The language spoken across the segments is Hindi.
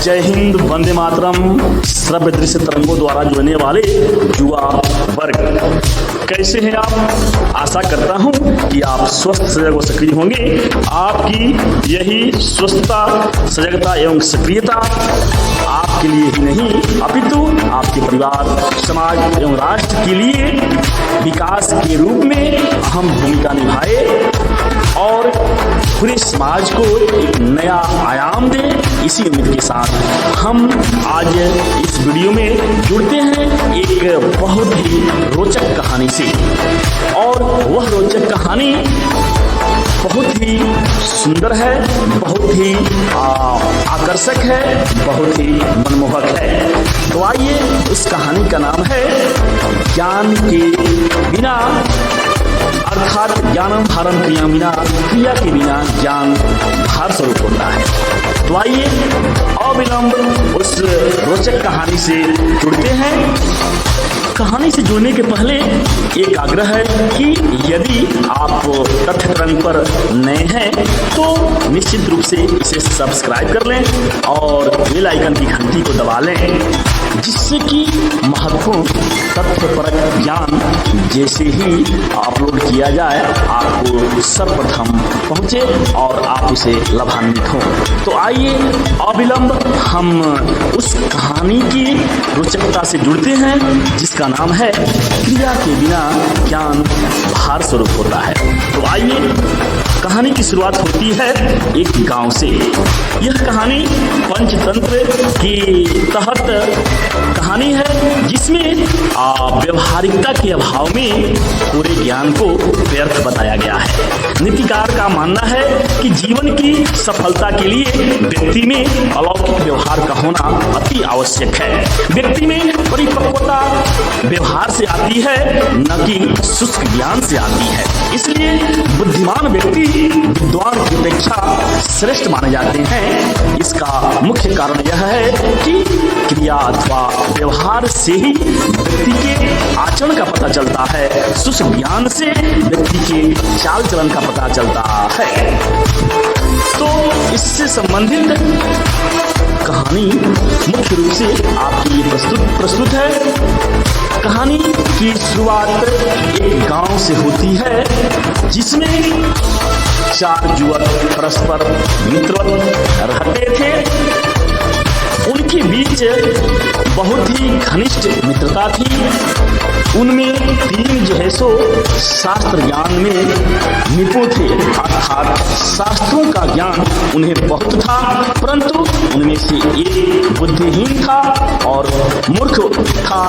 जय हिंद, वंदे मातरम। श्रव्य दृश्य तरंगों द्वारा जुड़ने वाले युवा वर्ग, कैसे हैं आप? आशा करता हूं कि आप स्वस्थ, सजग व सक्रिय होंगे। आपकी यही स्वस्थता, सजगता एवं सक्रियता आपके लिए ही नहीं अपितु आपके परिवार, समाज एवं राष्ट्र के लिए विकास के रूप में अहम भूमिका निभाए और पूरे समाज को एक नया आयाम दे। इसी उम्मीद के साथ हम आज इस वीडियो में जुड़ते हैं एक बहुत ही रोचक कहानी से। और वह रोचक कहानी बहुत ही सुंदर है, बहुत ही आकर्षक है, बहुत ही मनमोहक है। तो आइए, उस कहानी का नाम है ज्ञान के बिना, अर्थात ज्ञानम भारम क्रिया बिना, क्रिया के बिना ज्ञान भार स्वरूप होता है। तो आइए अविलंब उस रोचक कहानी से जुड़ते हैं। कहानी से जुड़ने के पहले एक आग्रह है कि यदि आप तथ्य तरंग पर नए हैं तो निश्चित रूप से इसे सब्सक्राइब कर लें और बेल आइकन की घंटी को दबा लें, जिससे कि महत्वपूर्ण तथ्यपरक ज्ञान जैसे ही अपलोड किया जाए आपको सर्वप्रथम पहुंचे और आप उसे लाभान्वित हों। तो आइए अविलंब हम उस कहानी की रोचकता से जुड़ते हैं जिसका नाम है क्रिया के बिना ज्ञान भार स्वरूप होता है। तो आइए, कहानी की शुरुआत होती है एक गांव से। यह कहानी पंचतंत्र के तहत कहानी है, जिसमें व्यवहारिकता के अभाव में पूरे ज्ञान को व्यर्थ बताया गया है। नीतिकार का मानना है कि जीवन की सफलता के लिए व्यक्ति में अलौकिक व्यवहार का होना अति आवश्यक है। व्यक्ति में परिपक्वता व्यवहार से आती है, न कि शुष्क ज्ञान से आती है। इसलिए बुद्धिमान व्यक्ति विद्वान की अपेक्षा श्रेष्ठ माने जाते हैं। इसका मुख्य कारण यह है कि क्रिया अथवा व्यवहार से ही व्यक्ति के आचरण का पता चलता है, शुष्क ज्ञान से व्यक्ति के चाल चलन का पता चलता है। तो इससे संबंधित कहानी मुख्य रूप से आपके लिए प्रस्तुत है। कहानी की शुरुआत एक गांव से होती है, जिसमें 4 युवक परस्पर मित्रवत रहते थे। उनके बीच बहुत ही घनिष्ठ मित्रता थी। उनमें 3 जो है सो शास्त्र ज्ञान में निपुण थे, अर्थात शास्त्रों का ज्ञान उन्हें बहुत था, परंतु उनमें से एक बुद्धिहीन था और मूर्ख था।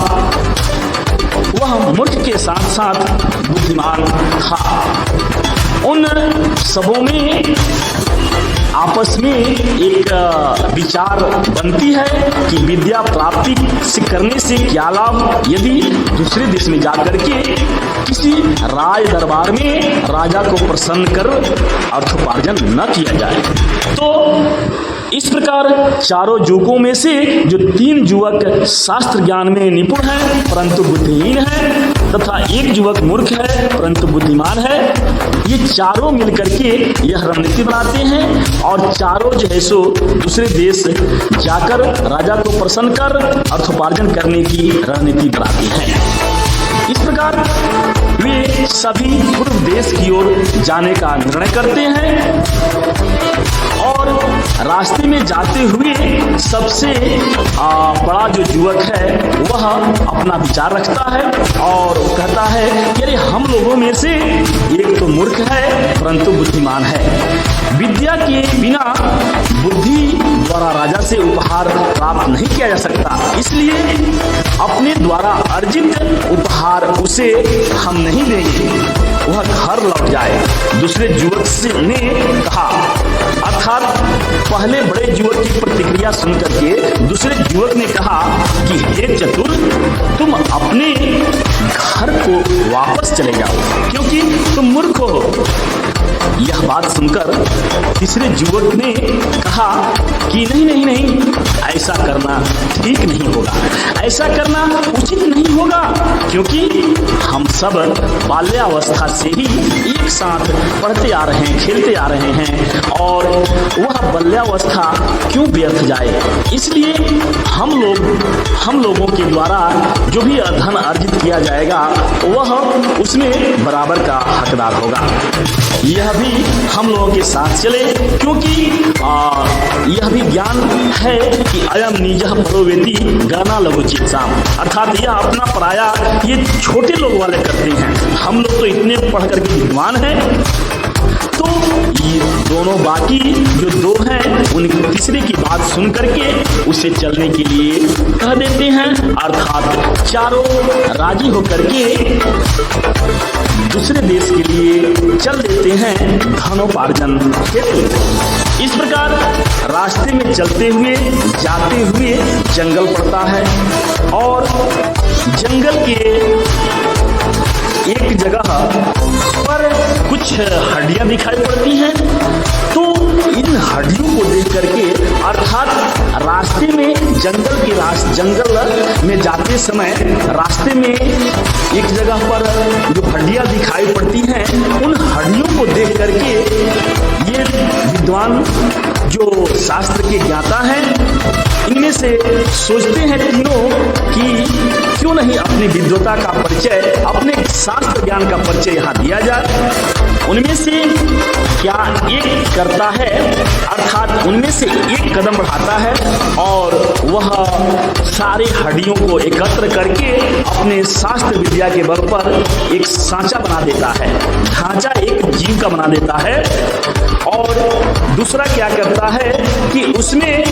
वह मूर्ख के साथ साथ बुद्धिमान था। उन सबों में आपस में एक विचार बनती है कि विद्या प्राप्ति से करने से क्या लाभ यदि दूसरे देश में जाकर के किसी राज दरबार में राजा को प्रसन्न कर अर्थोपार्जन न किया जाए। तो इस प्रकार चारों युवकों में से जो 3 युवक शास्त्र ज्ञान में निपुण हैं परंतु बुद्धिहीन हैं, तथा एक युवक मूर्ख है परंतु बुद्धिमान है, ये चारों मिलकर के यह रणनीति बनाते हैं और चारों जो है सो दूसरे देश जाकर राजा को प्रसन्न कर अर्थोपार्जन करने की रणनीति बनाते हैं। इस प्रकार वे सभी पूर्व देश की ओर जाने का निर्णय करते हैं और रास्ते में जाते हुए सबसे बड़ा जो युवक है वह अपना विचार रखता है और कहता है कि अरे हम लोगों में से एक तो मूर्ख है परंतु बुद्धिमान है। विद्या के बिना बुद्धि द्वारा राजा से उपहार प्राप्त नहीं किया जा सकता, इसलिए अपने द्वारा अर्जित उपहार उसे हम नहीं देंगे, वह घर लौट जाए। दूसरे युवक ने कहा, अर्थात पहले बड़े युवक की प्रतिक्रिया सुनकर के दूसरे युवक ने कहा कि हे चतुर, तुम अपने घर को वापस चले जाओ क्योंकि तुम मूर्ख हो। यह बात सुनकर तीसरे युवक ने कहा कि नहीं, ऐसा करना ठीक नहीं होगा, ऐसा करना उचित नहीं होगा, क्योंकि हम सब बाल्यावस्था से ही एक साथ पढ़ते आ रहे हैं, खेलते आ रहे हैं, और वह बाल्यावस्था क्यों व्यर्थ जाए। इसलिए हम लोगों के द्वारा जो भी धन अर्जित किया जाएगा वह उसमें बराबर का हकदार होगा। यह भी हम लोगों के साथ चले, क्योंकि यह भी ज्ञान है कि अयम निजः परोवेति गणना लघु चित्साम, अर्थात यह अपना पराया ये छोटे लोग वाले करते हैं। हम लोग तो इतने पढ़ करके विद्वान हैं, तो ये दोनों बाकी जो दो हैं उन तीसरे की बात सुन करके उसे चलने के लिए कह देते हैं, अर्थात चारों राजी होकर के दूसरे देश के लिए चल देते हैं धनोपार्जन हेतु। इस प्रकार रास्ते में चलते हुए जाते हुए जंगल पड़ता है, और जंगल के एक जगह पर कुछ हड्डियां दिखाई पड़ती हैं। तो इन हड्डियों को देख करके, अर्थात रास्ते में जंगल में जाते समय रास्ते में एक जगह पर जो हड्डियां दिखाई पड़ती हैं, उन हड्डियों को देख करके ये विद्वान जो शास्त्र के ज्ञाता हैं, इनमें से सोचते हैं तीनों कि क्यों नहीं अपनी विद्वता का परिचय, अपने शास्त्र ज्ञान का परिचय यहाँ दिया जाए। उनमें से क्या एक करता है, अर्थात उनमें से एक कदम बढ़ाता है और वह सारे हड्डियों को एकत्र करके अपने शास्त्र विद्या के बल पर एक सांचा बना देता है, ढांचा एक जीव का बना देता है। और दूसरा क्या करता है कि उसमें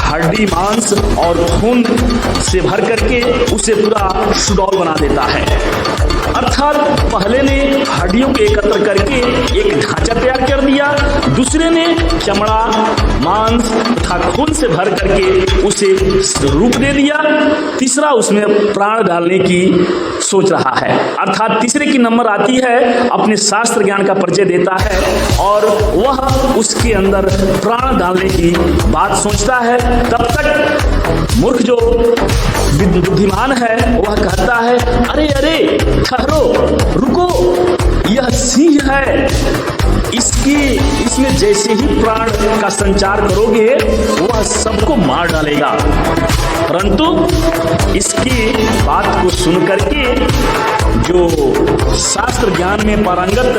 हड्डी मांस और खून से भर करके उसे पूरा सुडौल बना देता है। अर्थात पहले ने हड्डियों को एकत्र करके एक ढांचा तैयार कर दिया, दूसरे ने चमड़ा मांस तथा खून से भर करके उसे रूप दे दिया, तीसरा उसमें प्राण डालने की सोच रहा है। अर्थात तीसरे की नंबर आती है, अपने शास्त्र ज्ञान का परिचय देता है और वह उसके अंदर प्राण डालने की बात सोचता है। तब तक मूर्ख जो बुद्धिमान है वह कहता है, अरे अरे ठहरो, रुको, यह सिंह है, इसमें जैसे ही प्राण का संचार करोगे वह सबको मार डालेगा। परंतु इसकी बात को सुन करके जो शास्त्र ज्ञान में पारंगत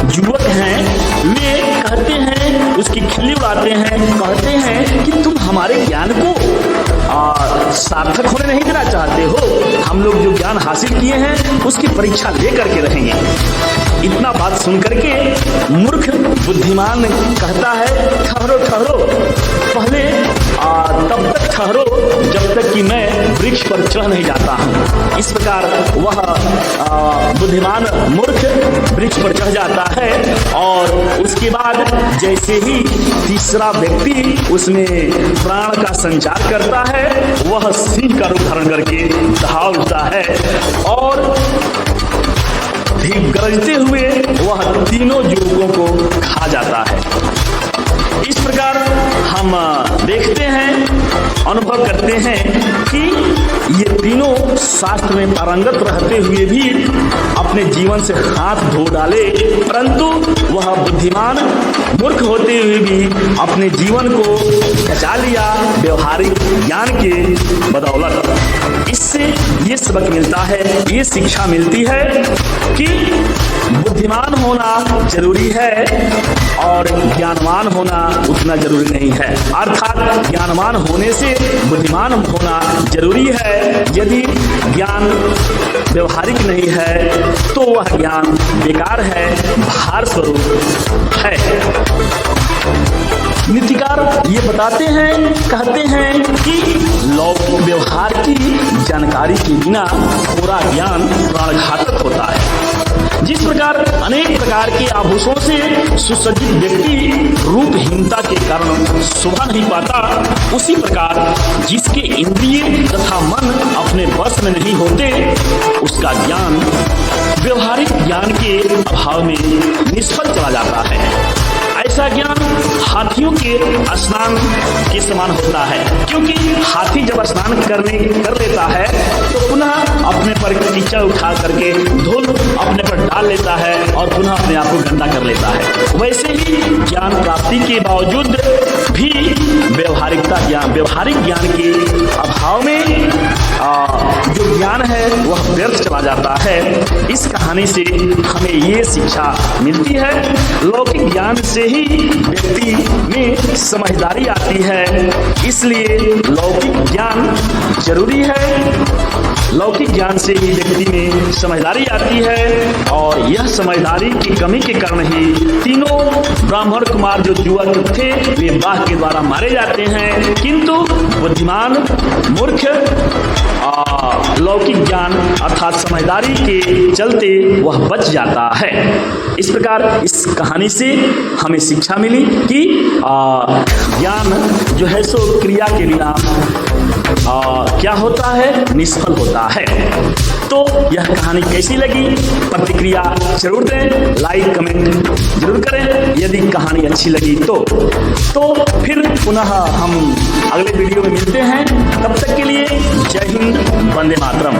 युवक हैं वे कहते हैं, उसकी खिल्ली उड़ाते हैं, कहते हैं कि तुम हमारे ज्ञान को सार्थक होने नहीं देना चाहते हो, हम लोग जो ज्ञान हासिल किए हैं उसकी परीक्षा ले करके रहेंगे। इतना बात सुन करके मूर्ख बुद्धिमान कहता है, ठहरो ठहरो, पहले तब तक ठहरो जब तक कि मैं वृक्ष पर चढ़ नहीं जाता हूँ। इस प्रकार वह बुद्धिमान मूर्ख वृक्ष पर चढ़ जाता है और उसके बाद जैसे ही तीसरा व्यक्ति उसमें प्राण का संचार करता है, वह सिंह का रूप धारण करके दहाड़ उठता है और भी गरजते हुए वह तीनों युवकों को खा जाता है। इस प्रकार हम देखते हैं, अनुभव करते हैं कि ये तीनों शास्त्र में पारंगत रहते हुए भी अपने जीवन से हाथ धो डाले, परंतु वह बुद्धिमान मूर्ख होते हुए भी अपने जीवन को बचा लिया व्यवहारिक ज्ञान के बदौलत। इससे ये सबक मिलता है, ये शिक्षा मिलती है कि बुद्धिमान होना जरूरी है और ज्ञानवान होना उतना जरूरी नहीं है। अर्थात ज्ञानवान होने से बुद्धिमान होना जरूरी है। यदि ज्ञान व्यवहारिक नहीं है तो वह ज्ञान बेकार है, भार स्वरूप है। नीतिकार ये बताते हैं, कहते हैं कि लौकिक व्यवहार की जानकारी के बिना पूरा ज्ञान प्राणघातक होता है। जिस प्रकार अनेक प्रकार के आभूषणों से सुसज्जित व्यक्ति रूपहीनता के कारण शोभा नहीं पाता, उसी प्रकार जिसके इंद्रिय तथा मन अपने वश में नहीं होते, उसका ज्ञान व्यवहारिक ज्ञान के अभाव में निष्फल चला जाता है। ऐसा ज्ञान हाथियों के स्नान के समान होता है, क्योंकि हाथी जब स्नान कर लेता है तो पुनः अपने पर कीचड़ उठा करके धूल अपने पर डाल लेता है और पुनः अपने आप को गंदा कर लेता है। वैसे ही ज्ञान प्राप्ति के बावजूद भी व्यवहारिक ज्ञान के अभाव में जो ज्ञान है वह व्यर्थ चला जाता है। इस कहानी से हमें ये शिक्षा मिलती है, लौकिक ज्ञान से ही व्यक्ति में समझदारी आती है, इसलिए लौकिक ज्ञान जरूरी है। लौकिक ज्ञान से ही व्यक्ति में समझदारी आती है और यह समझदारी की कमी के कारण ही तीनों ब्राह्मण कुमार जो युवक थे वे बाघ के द्वारा मारे जाते हैं, किंतु बुद्धिमान मूर्ख लौकिक ज्ञान अर्थात समझदारी के चलते वह बच जाता है। इस प्रकार इस कहानी से हमें शिक्षा मिली कि ज्ञान जो है सो क्रिया के बिना क्या होता है, निष्फल होता है। तो यह कहानी कैसी लगी, प्रतिक्रिया जरूर दें, लाइक कमेंट जरूर करें यदि कहानी अच्छी लगी तो फिर पुनः हम अगले वीडियो में मिलते हैं। तब तक के लिए जय हिंद, वंदे मातरम।